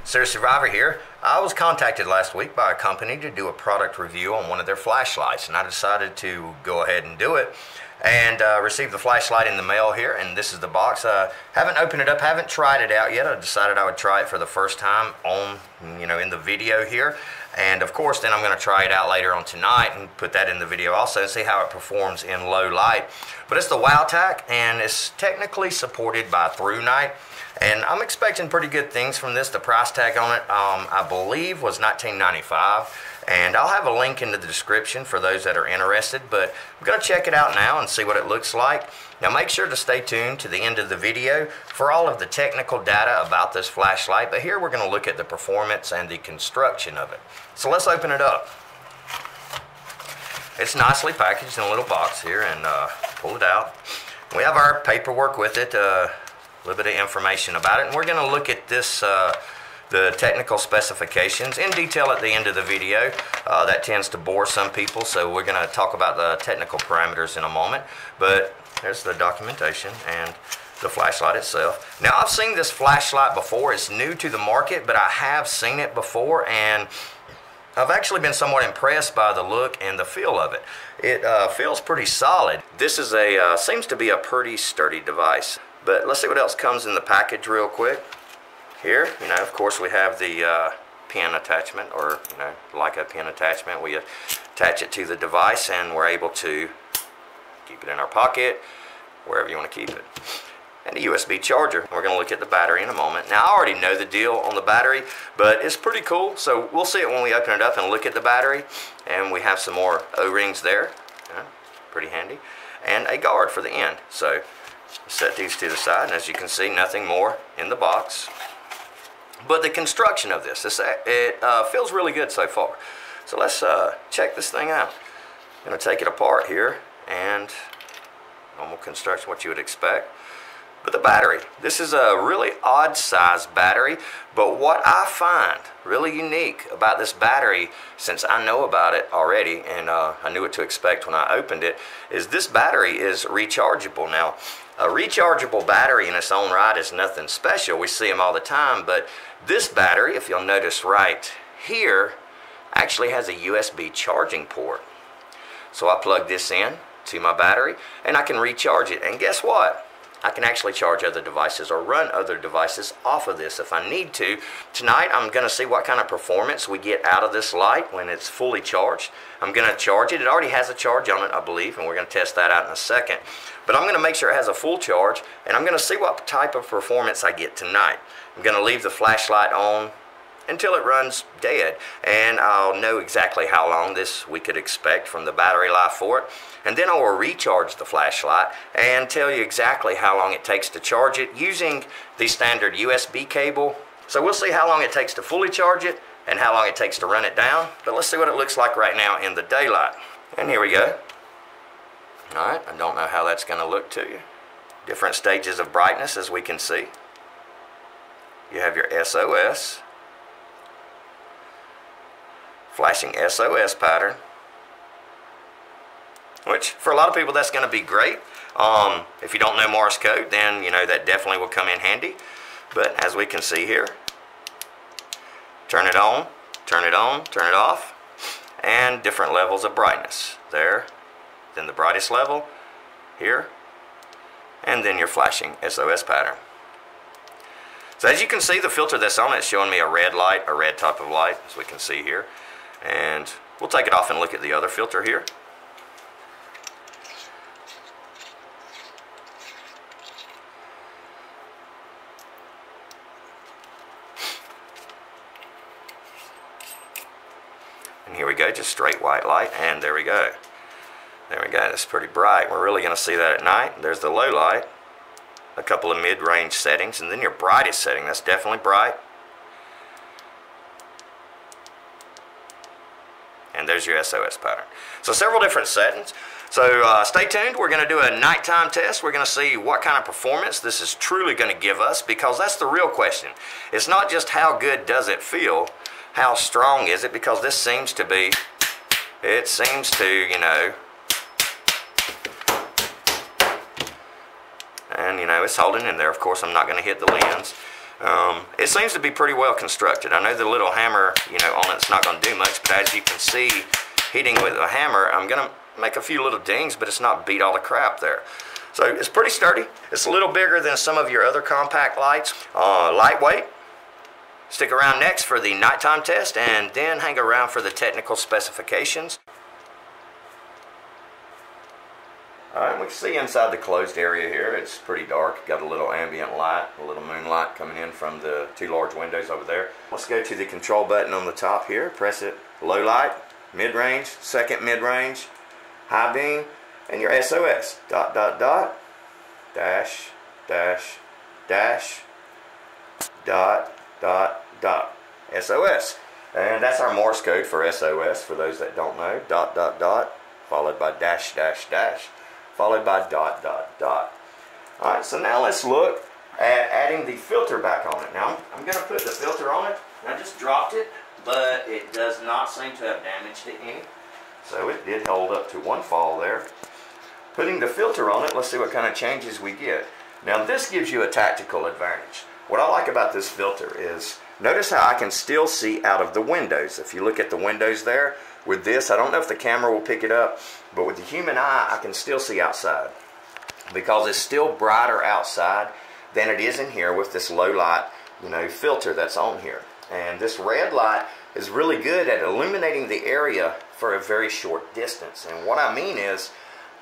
Serious Survivor here. I was contacted last week by a company to do a product review on one of their flashlights, and I decided to go ahead and do it and received the flashlight in the mail here, and this is the box. Haven't opened it up, haven't tried it out yet. I decided I would try it for the first time on, in the video here. And of course, then I'm going to try it out later on tonight and put that in the video also and see how it performs in low light. But it's the WOWTAc, and it's technically supported by ThruNite. And I'm expecting pretty good things from this. The price tag on it, I believe, was $19.95. And I'll have a link in the description for those that are interested. But I'm going to check it out now and see what it looks like. Now make sure to stay tuned to the end of the video for all of the technical data about this flashlight. But here we're going to look at the performance and the construction of it. So let's open it up. It's nicely packaged in a little box here, and pull it out. We have our paperwork with it. A little bit of information about it, and we're going to look at this the technical specifications in detail at the end of the video. That tends to bore some people, so we're going to talk about the technical parameters in a moment. But there's the documentation and the flashlight itself. Now, I've seen this flashlight before. It's new to the market, but I have seen it before, and I've actually been somewhat impressed by the look and the feel of it. It feels pretty solid. This is seems to be a pretty sturdy device. But let's see what else comes in the package real quick. Here, of course, we have the pin attachment, or like a pin attachment. We attach it to the device, and we're able to keep it in our pocket, wherever you want to keep it. And a USB charger. We're going to look at the battery in a moment. Now, I already know the deal on the battery, but it's pretty cool. So we'll see it when we open it up and look at the battery. And we have some more O-rings there. Pretty handy. And a guard for the end. So set these to the side, and as you can see, nothing more in the box. But the construction of this, it feels really good so far. So let's check this thing out. I'm going to take it apart here, and normal construction, what you would expect. But the battery, this is a really odd size battery, but what I find really unique about this battery, since I know about it already and I knew what to expect when I opened it, is this battery is rechargeable. Now, a rechargeable battery in its own right is nothing special. We see them all the time, but this battery, if you'll notice right here, actually has a USB charging port. So I plug this in to my battery and I can recharge it. And guess what? I can actually charge other devices or run other devices off of this if I need to. Tonight I'm going to see what kind of performance we get out of this light when it's fully charged. I'm going to charge it. It already has a charge on it, I believe, and we're going to test that out in a second. But I'm going to make sure it has a full charge, and I'm going to see what type of performance I get tonight. I'm going to leave the flashlight on until it runs dead, and I'll know exactly how long we could expect from the battery life for it. And then I will recharge the flashlight and tell you exactly how long it takes to charge it using the standard USB cable. So we'll see how long it takes to fully charge it and how long it takes to run it down. But let's see what it looks like right now in the daylight. And here we go. Alright, I don't know how that's going to look to you. Different stages of brightness, as we can see. You have your SOS. Flashing SOS pattern, which for a lot of people that's going to be great. If you don't know Morse code, then that definitely will come in handy. But as we can see here, turn it on, turn it on, turn it off, and different levels of brightness. There, then the brightest level, here, and then your flashing SOS pattern. So as you can see, the filter that's on it is showing me a red light, a red type of light, as we can see here. And we'll take it off and look at the other filter here. And here we go, just straight white light, and there we go. There we go, that's pretty bright. We're really going to see that at night. There's the low light, a couple of mid-range settings, and then your brightest setting. That's definitely bright. And there's your SOS pattern. So several different settings. So stay tuned. We're going to do a nighttime test. We're going to see what kind of performance this is truly going to give us, because that's the real question. It's not just how good does it feel, how strong is it, because this seems to be, it seems to, and it's holding in there. Of course, I'm not going to hit the lens. It seems to be pretty well constructed. I know the little hammer, you know, on it's not going to do much, but as you can see, hitting with a hammer, I'm going to make a few little dings, but it's not beat all the crap there. So it's pretty sturdy. It's a little bigger than some of your other compact lights. Lightweight. Stick around next for the nighttime test, and then hang around for the technical specifications. Alright, we can see inside the closed area here. It's pretty dark. Got a little ambient light, a little moonlight coming in from the two large windows over there. Let's go to the control button on the top here. Press it. Low light, mid-range, second mid-range, high beam, and your SOS. Dot, dot, dot, dash, dash, dash, dot, dot, dot. SOS. And that's our Morse code for SOS, for those that don't know. Dot, dot, dot, followed by dash, dash, dash, followed by dot, dot, dot. Alright, so now let's look at adding the filter back on it. Now, I'm going to put the filter on it. I just dropped it, but it does not seem to have damaged it any. So it did hold up to one fall there. Putting the filter on it, let's see what kind of changes we get. Now, this gives you a tactical advantage. What I like about this filter is, notice how I can still see out of the windows. If you look at the windows there, with this, I don't know if the camera will pick it up, but with the human eye, I can still see outside. Because it's still brighter outside than it is in here with this low light, you know, filter that's on here. And this red light is really good at illuminating the area for a very short distance. And what I mean is,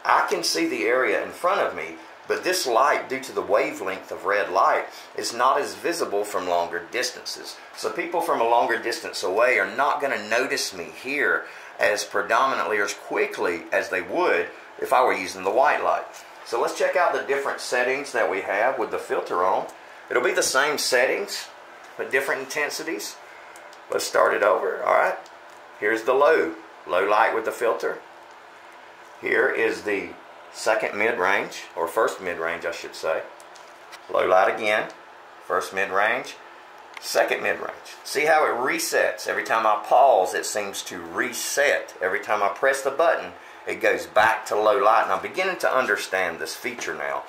I can see the area in front of me, but this light, due to the wavelength of red light, is not as visible from longer distances. So people from a longer distance away are not going to notice me here as predominantly or as quickly as they would if I were using the white light. So let's check out the different settings that we have with the filter on. It'll be the same settings, but different intensities. Let's start it over. Alright, here's the low light with the filter. Here is the second mid-range, or first mid-range I should say. Low light again, first mid-range, second mid-range. See how it resets. Every time I pause, it seems to reset. Every time I press the button, it goes back to low light. And I'm beginning to understand this feature now,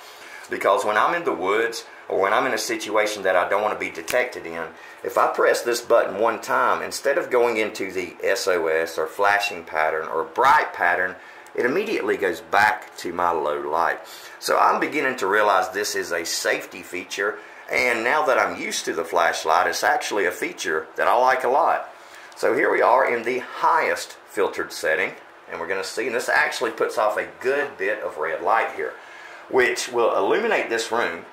because when I'm in the woods, or when I'm in a situation that I don't want to be detected in, if I press this button one time, instead of going into the SOS or flashing pattern or bright pattern, it immediately goes back to my low light. So I'm beginning to realize this is a safety feature, and now that I'm used to the flashlight, it's actually a feature that I like a lot. So here we are in the highest filtered setting, and we're going to see, and this actually puts off a good bit of red light here, which will illuminate this room,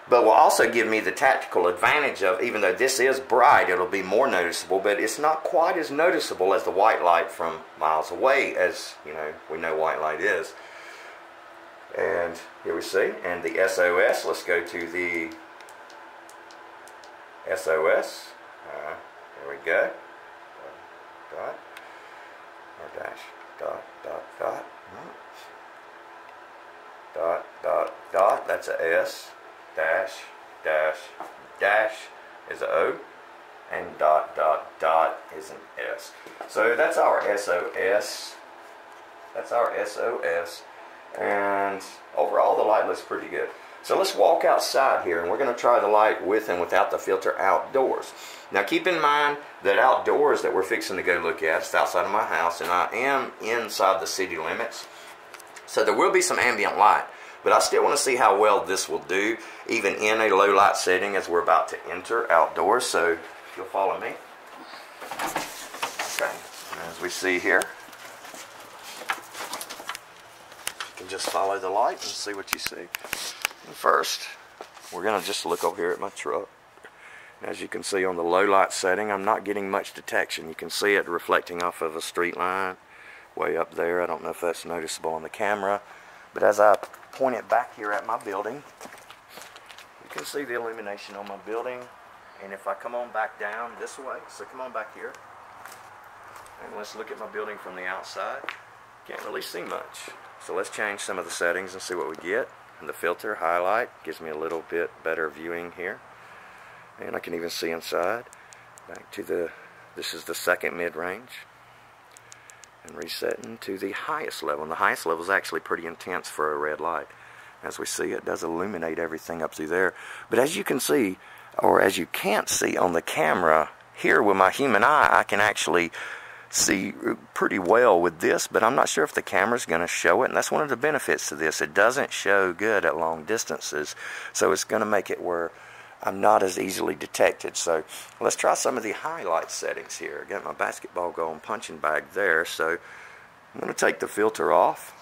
but will also give me the tactical advantage of, even though this is bright, it'll be more noticeable, but it's not quite as noticeable as the white light from miles away, as you know, we know white light is. And here we see, and the SOS, let's go to the SOS. There we go. Dot, or dash, dot, dot, dot. Dot, dot, dot, that's a S. Dash, dash, dash is an O, and dot, dot, dot is an S. So that's our SOS. That's our SOS. And overall, the light looks pretty good. So let's walk outside here, and we're going to try the light with and without the filter outdoors. Now keep in mind that outdoors that we're fixing to go look at, it's outside of my house, and I am inside the city limits. So there will be some ambient light. But I still want to see how well this will do, even in a low light setting as we're about to enter outdoors. So if you'll follow me. Okay, as we see here, you can just follow the light and see what you see. And first, we're going to just look over here at my truck. As you can see on the low light setting, I'm not getting much detection. You can see it reflecting off of a street line way up there. I don't know if that's noticeable on the camera. But as I point it back here at my building, you can see the illumination on my building. And if I come on back down this way, so come on back here, and let's look at my building from the outside. Can't really see much. So let's change some of the settings and see what we get. And the filter highlight gives me a little bit better viewing here. And I can even see inside. Back to the, this is the second mid-range. And resetting to the highest level. And the highest level is actually pretty intense for a red light. As we see, it does illuminate everything up through there. But as you can see, or as you can't see on the camera, here with my human eye, I can actually see pretty well with this, but I'm not sure if the camera's going to show it, and that's one of the benefits to this. It doesn't show good at long distances, so it's going to make it where I'm not as easily detected. So let's try some of the highlight settings here. I got my basketball goal and punching bag there, so I'm going to take the filter off.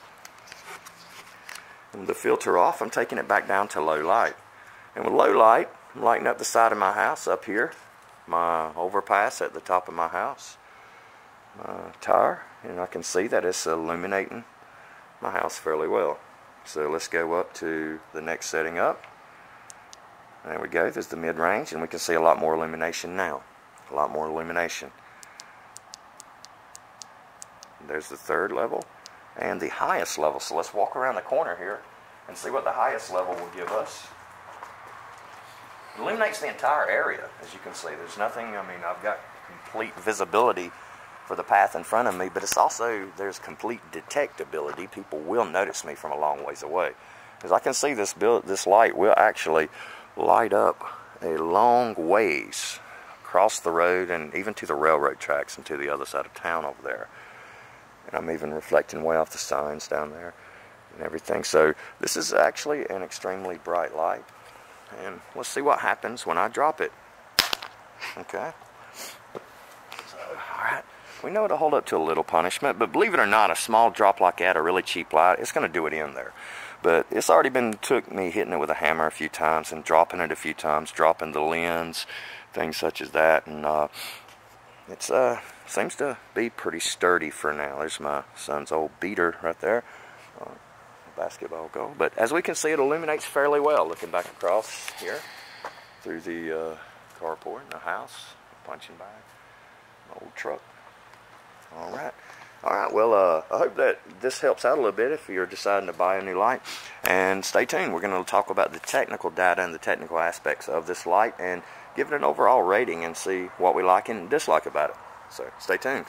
And with the filter off, I'm taking it back down to low light. And with low light, I'm lighting up the side of my house up here, my overpass at the top of my house, my tire, and I can see that it's illuminating my house fairly well. So let's go up to the next setting up. There we go, there's the mid-range, and we can see a lot more illumination now. A lot more illumination. There's the third level and the highest level. So let's walk around the corner here and see what the highest level will give us. It illuminates the entire area, as you can see. There's nothing, I mean, I've got complete visibility for the path in front of me, but it's also, there's complete detectability. People will notice me from a long ways away. Because I can see this light will actually light up a long ways across the road and even to the railroad tracks and to the other side of town over there. And I'm even reflecting way off the signs down there and everything. So this is actually an extremely bright light. And let's see what happens when I drop it. Okay. So, alright. We know it'll hold up to a little punishment, but believe it or not, a small drop like that, a really cheap light, it's going to do it in there. But it's already took me hitting it with a hammer a few times and dropping it a few times, dropping the lens, things such as that, and it's seems to be pretty sturdy for now. There's my son's old beater right there, basketball goal. But as we can see, it illuminates fairly well. Looking back across here through the carport, the house, punching bag, my old truck. All right. Alright, well, I hope that this helps out a little bit if you're deciding to buy a new light. And stay tuned. We're going to talk about the technical data and the technical aspects of this light and give it an overall rating and see what we like and dislike about it. So, stay tuned.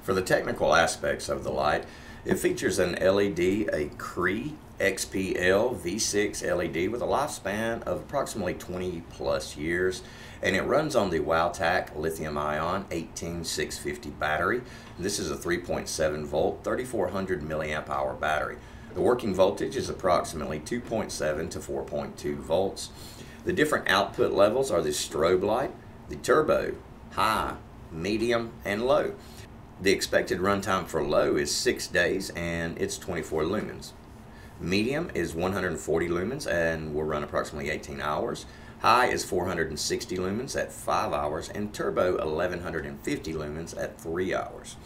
For the technical aspects of the light, it features an LED, a CREE XP-L V6 LED with a lifespan of approximately 20 plus years, and it runs on the WOWTAc lithium-ion 18650 battery. This is a 3.7 volt 3400 milliamp hour battery. The working voltage is approximately 2.7 to 4.2 volts. The different output levels are the strobe light, the turbo, high, medium, and low. The expected runtime for low is 6 days and it's 24 lumens. Medium is 140 lumens and will run approximately 18 hours. High is 460 lumens at 5 hours, and turbo 1150 lumens at 3 hours.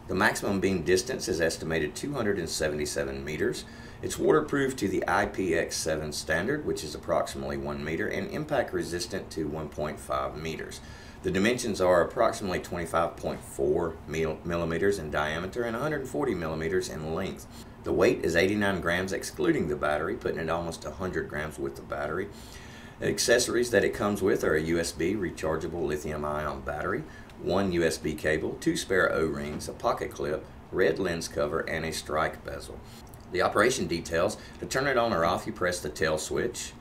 The maximum beam distance is estimated 277 meters. It's waterproof to the IPX-7 Standard, which is approximately 1 meter, and impact resistant to 1.5 meters. The dimensions are approximately 25.4 millimeters in diameter and 140 millimeters in length. The weight is 89 grams excluding the battery, putting it almost 100 grams with the battery. Accessories that it comes with are a USB rechargeable lithium-ion battery, 1 USB cable, 2 spare O-rings, a pocket clip, red lens cover, and a strike bezel. The operation details: to turn it on or off, you press the tail switch.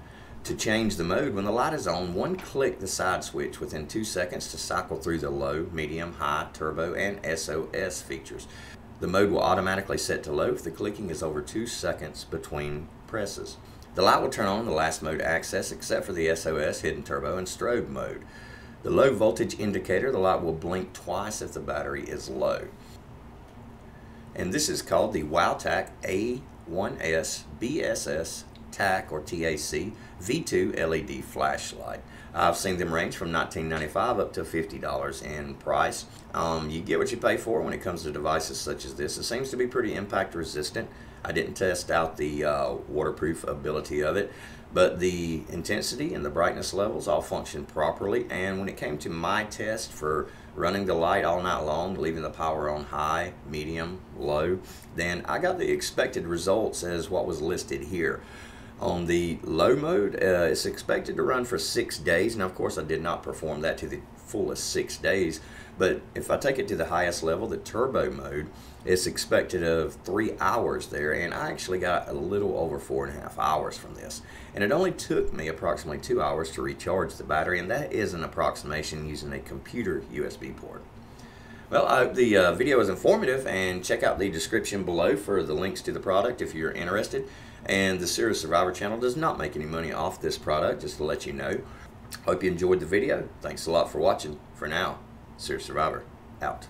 To change the mode, when the light is on, click the side switch within 2 seconds to cycle through the low, medium, high, turbo, and SOS features. The mode will automatically set to low if the clicking is over 2 seconds between presses. The light will turn on the last mode access except for the SOS, hidden turbo, and strobe mode. The low voltage indicator, the light will blink twice if the battery is low. And this is called the WOWTAc A1S BSS TAC or TAC V2 LED flashlight. I've seen them range from $19.95 up to $50 in price. You get what you pay for when it comes to devices such as this. It seems to be pretty impact resistant. I didn't test out the waterproof ability of it, but the intensity and the brightness levels all function properly. And when it came to my test for running the light all night long, leaving the power on high, medium, low, then I got the expected results as what was listed here. On the low mode, it's expected to run for 6 days. Now, of course, I did not perform that to the full as 6 days. But if I take it to the highest level, the turbo mode, it's expected of 3 hours there, and I actually got a little over 4.5 hours from this. And it only took me approximately 2 hours to recharge the battery, and that is an approximation using a computer USB port. Well, I hope the video was informative, and check out the description below for the links to the product if you're interested. And the Serious Survivor channel does not make any money off this product, just to let you know. Hope you enjoyed the video. Thanks a lot for watching. For now, Serious Survivor, out.